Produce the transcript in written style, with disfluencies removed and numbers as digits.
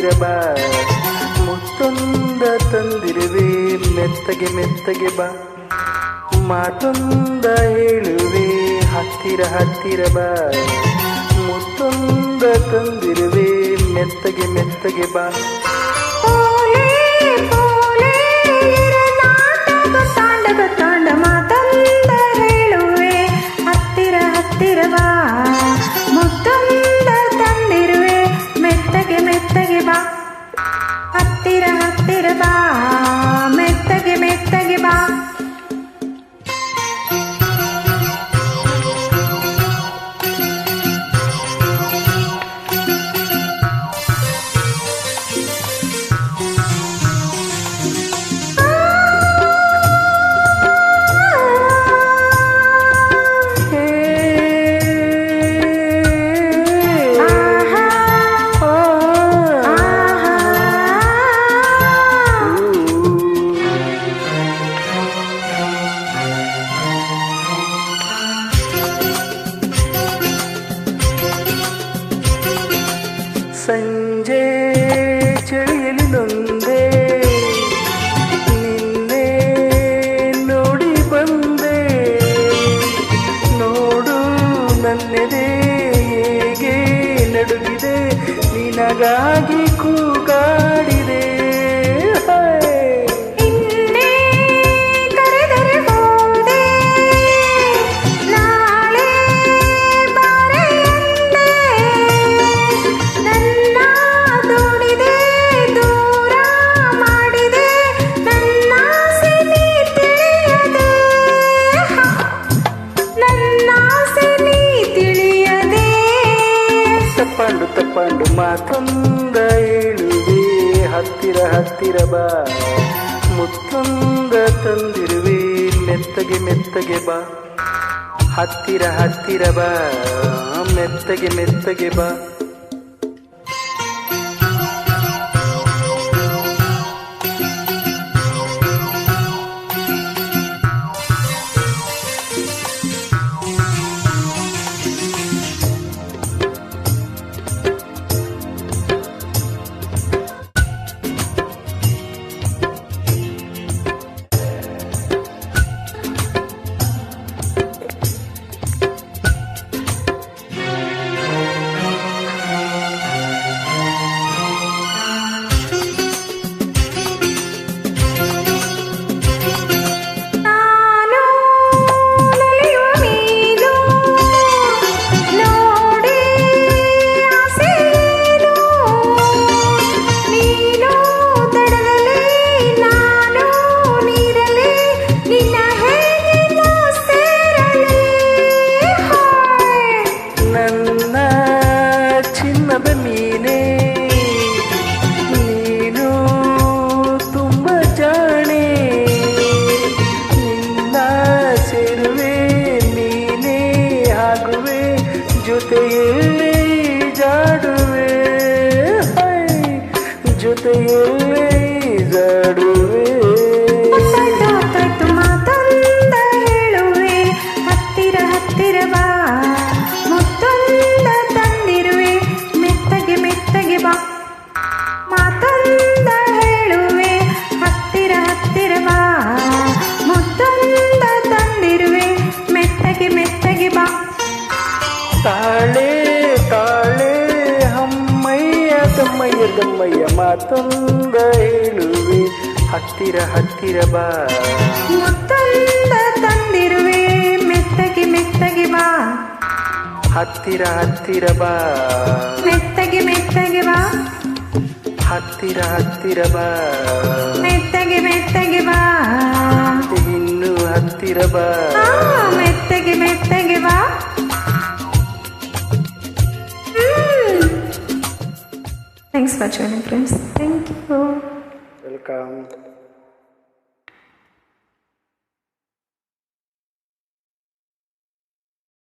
ಹತ್ತಿರ ಬಾ ಮುತ್ತೊಂದ ತಂದಿರುವೆ ಮೆತ್ತಗೆ ಮೆತ್ತಗೆ ಬಾ ಮಾತೊಂದ ಹೇಳುವೆ ಹತ್ತಿರ ಹತ್ತಿರ ಬಾ ಮುತ್ತೊಂದ ತಂದಿರುವೆ ಮೆತ್ತಗೆ ಮೆತ್ತಗೆ ಬಾ ತಾಂಡ ಮಾತೊಂದ ಹೇಳುವೆ ಹತ್ತಿರ ಹತ್ತಿರ ಬಾ ಮುತ್ತೊಂದ ತಂದಿರುವೆ ಮೆತ್ತಗೆ ಮೆತ್ತಗೆ ಬಾ ಹತ್ತಿರ ಹತ್ತಿರ ಬಾ ಮೆತ್ತಗೆ ಮೆತ್ತಗೆ ಬಾ ಸಂಜೆ ಚಳಿಯಲ್ಲಿ ನೊಂದೆ ನಿನ್ನೆ ನೋಡಿ ಬಂದೆ ನೋಡು ನನ್ನೆದೆ ಹೇಗೆ ನಡುಗಿದೆ ನಿನಗಾಗಿ ಕೂಗಾಡಿದೆ ತಪ್ಪಂಡು ಮಾತೊಂದ ಹೇಳುವೆ ಹತ್ತಿರ ಹತ್ತಿರ ಬಾ ಮುತ್ತೊಂದ ತಂದಿರುವೆ ಮೆತ್ತಗೆ ಮೆತ್ತಗೆ ಬಾ ಹತ್ತಿರ ಹತ್ತಿರ ಬಾ ಮೆತ್ತಗೆ ಮೆತ್ತಗೆ ಬಾ ನೀನು ತುಂಬ ಜಾಣೆ ನಿನ್ನ ಸೇರುವೆ ನೀನೇ ಆಗುವೆ ಜೊತೆಯಲ್ಲೇ ಜಾಡುವೆ ಜೊತೆಯಲ್ಲೇ ಜಾಡುವೆ ಮಾತೊಂದ ಹೇಳುವೆ ಹತ್ತಿರ ಹತ್ತಿರ ಬಾ ಮುತ್ತೊಂದ ತಂದಿರುವೆ ಮೆತ್ತಗೆ ಮೆತ್ತಗೆ ಬಾ ಮಾತೊಂದ ಹೇಳುವೆ ಹತ್ತಿರ ಹತ್ತಿರ ಬಾ ಮುತ್ತೊಂದ ತಂದಿರುವೆ ಮೆತ್ತಗೆ ಮೆತ್ತಗೆ ಬಾ ತಾಳೆ ತಾಳೆ ಹಮ್ಮಯ್ಯ ತಮ್ಮಯ್ಯ ತಮ್ಮಯ್ಯ ಮಾತೊಂದ ಹೇಳುವೆ ಹತ್ತಿರ ಹತ್ತಿರ ಬಾ ಮುತ್ತೊಂದ ತಂದಿರುವೆ ಮೆತ್ತಗೆ ಮೆತ್ತಗೆ ಬಾ ಹತ್ತಿರ ಹತ್ತಿರ ಬಾ ಮೆತ್ತಗೆ ಮೆತ್ತಗೆ ಬಾ ಹತ್ತಿರ ಹತ್ತಿರ ಬಾ ಮೆತ್ತಗೆ ಮೆತ್ತಗೆ ಬಾ ಇನ್ನು ಹತ್ತಿರ ಬಾ ಮೆತ್ತಗೆ ಮೆತ್ತಗೆ ಬಾ Thanks for joining, friends. Thank you. Welcome.